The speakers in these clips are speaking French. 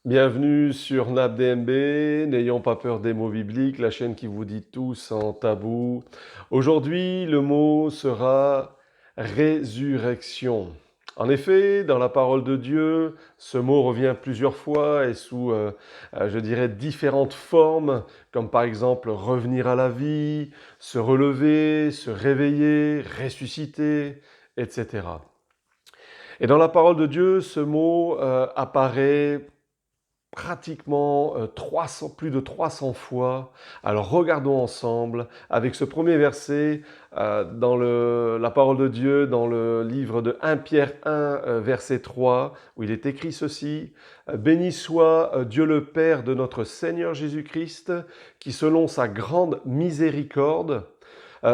Bienvenue sur NapDMB, n'ayons pas peur des mots bibliques, la chaîne qui vous dit tout sans tabou. Aujourd'hui, le mot sera résurrection. En effet, dans la parole de Dieu, ce mot revient plusieurs fois et sous, je dirais, différentes formes, comme par exemple revenir à la vie, se relever, se réveiller, ressusciter, etc. Et dans la parole de Dieu, ce mot apparaît pratiquement 300, plus de 300 fois. Alors regardons ensemble avec ce premier verset dans la parole de Dieu, dans le livre de 1 Pierre 1, verset 3, où il est écrit ceci: Béni soit Dieu le Père de notre Seigneur Jésus-Christ, qui selon sa grande miséricorde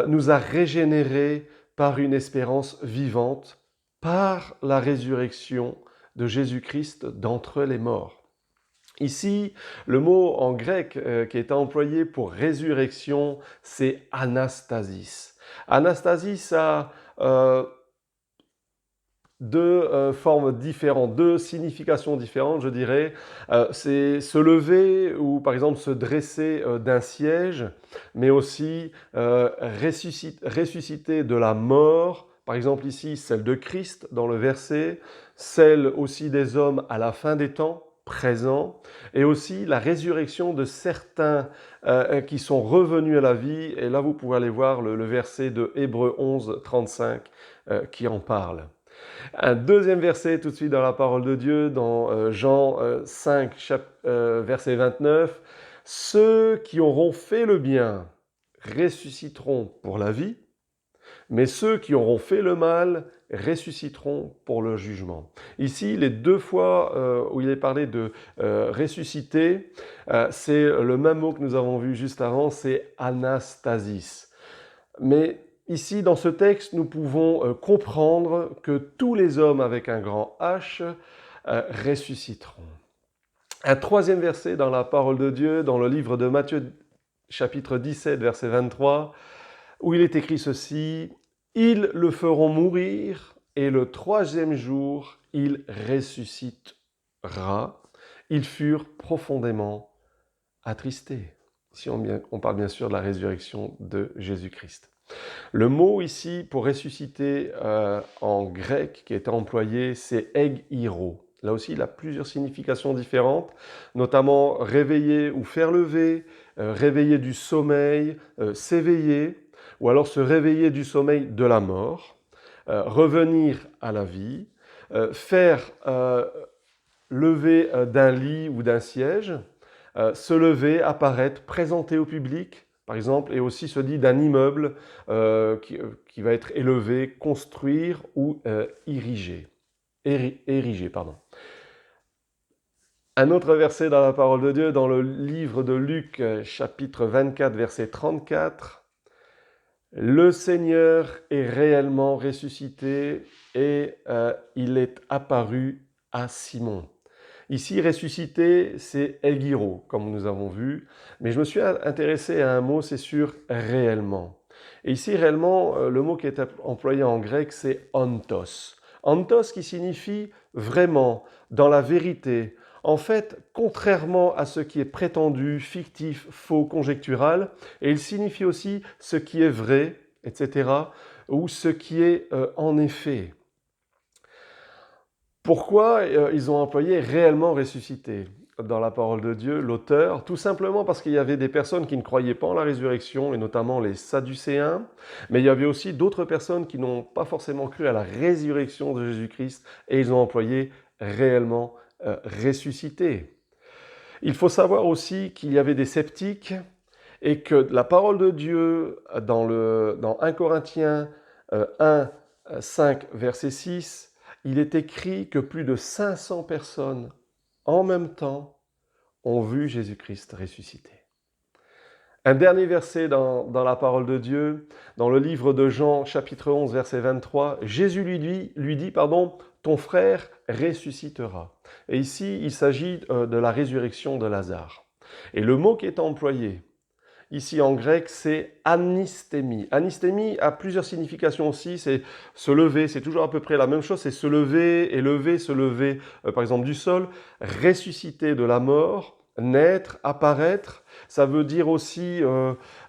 nous a régénérés par une espérance vivante, par la résurrection de Jésus-Christ d'entre les morts. Ici, le mot en grec qui est employé pour résurrection, c'est anastasis. Anastasis a deux formes différentes, deux significations différentes, je dirais. C'est se lever ou par exemple se dresser d'un siège, mais aussi ressusciter de la mort. Par exemple ici, celle de Christ dans le verset, celle aussi des hommes à la fin des temps, présent, et aussi la résurrection de certains qui sont revenus à la vie. Et là, vous pouvez aller voir le verset de Hébreux 11, 35 qui en parle. Un deuxième verset tout de suite dans la parole de Dieu, dans Jean 5, verset 29. Ceux qui auront fait le bien ressusciteront pour la vie, mais ceux qui auront fait le mal ressusciteront pour le jugement. Ici, les deux fois où il est parlé de ressusciter, c'est le même mot que nous avons vu juste avant, c'est anastasis. Mais ici, dans ce texte, nous pouvons comprendre que tous les hommes avec un grand H ressusciteront. Un troisième verset dans la parole de Dieu, dans le livre de Matthieu, chapitre 17, verset 23, où il est écrit ceci: « Ils le feront mourir, et le troisième jour, il ressuscitera. Ils furent profondément attristés. » Ici, on parle bien sûr de la résurrection de Jésus-Christ. Le mot ici pour ressusciter en grec qui est employé, c'est egiro. Là aussi, il a plusieurs significations différentes, notamment réveiller ou faire lever, réveiller du sommeil, s'éveiller, ou alors se réveiller du sommeil de la mort, revenir à la vie, faire lever d'un lit ou d'un siège, se lever, apparaître, présenter au public, par exemple, et aussi se dit d'un immeuble qui va être élevé, construire ou ériger. Pardon. Un autre verset dans la parole de Dieu, dans le livre de Luc, chapitre 24, verset 34. Le Seigneur est réellement ressuscité et il est apparu à Simon. Ici, ressuscité, c'est egiro, comme nous avons vu, mais je me suis intéressé à un mot, c'est sur réellement. Et ici, réellement, le mot qui est employé en grec, c'est ontos. Ontos qui signifie vraiment, dans la vérité. En fait, contrairement à ce qui est prétendu, fictif, faux, conjectural, et il signifie aussi ce qui est vrai, etc., ou ce qui est en effet. Pourquoi ils ont employé réellement ressuscité dans la parole de Dieu, l'auteur? Tout simplement parce qu'il y avait des personnes qui ne croyaient pas en la résurrection, et notamment les Sadducéens, mais il y avait aussi d'autres personnes qui n'ont pas forcément cru à la résurrection de Jésus-Christ, et ils ont employé réellement ressuscité. Il faut savoir aussi qu'il y avait des sceptiques, et que la parole de Dieu, dans 1 Corinthiens 1, 5, verset 6, il est écrit que plus de 500 personnes en même temps ont vu Jésus-Christ ressuscité. Un dernier verset dans la parole de Dieu, dans le livre de Jean, chapitre 11, verset 23, Jésus lui dit, ton frère ressuscitera. Et ici, il s'agit de la résurrection de Lazare. Et le mot qui est employé, ici en grec, c'est anistémie. Anistémie a plusieurs significations aussi, c'est se lever, c'est toujours à peu près la même chose, c'est se lever et lever, se lever, par exemple du sol, ressusciter de la mort, naître, apparaître. Ça veut dire aussi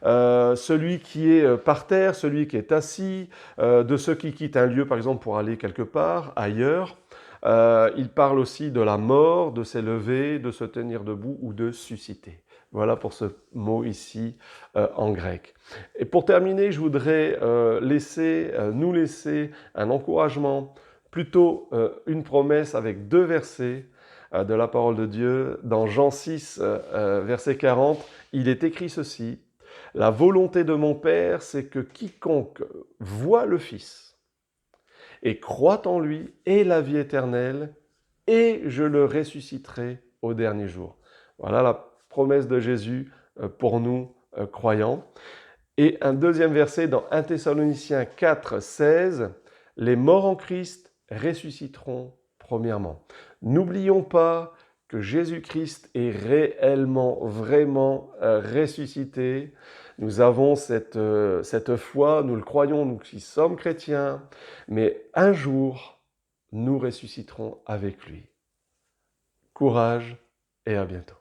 celui qui est par terre, celui qui est assis, de ceux qui quittent un lieu, par exemple, pour aller quelque part, ailleurs. Il parle aussi de la mort, de s'élever, de se tenir debout ou de susciter. Voilà pour ce mot ici en grec. Et pour terminer, je voudrais nous laisser un encouragement, plutôt une promesse avec deux versets de la parole de Dieu. Dans Jean 6, verset 40, il est écrit ceci: « La volonté de mon Père, c'est que quiconque voit le Fils et croit en lui ait la vie éternelle, et je le ressusciterai au dernier jour. » Voilà la promesse de Jésus pour nous croyants. Et un deuxième verset dans 1 Thessaloniciens 4, 16, « Les morts en Christ ressusciteront premièrement. » N'oublions pas que Jésus-Christ est réellement, vraiment ressuscité. Nous avons cette foi, nous le croyons, nous qui sommes chrétiens, mais un jour, nous ressusciterons avec lui. Courage et à bientôt.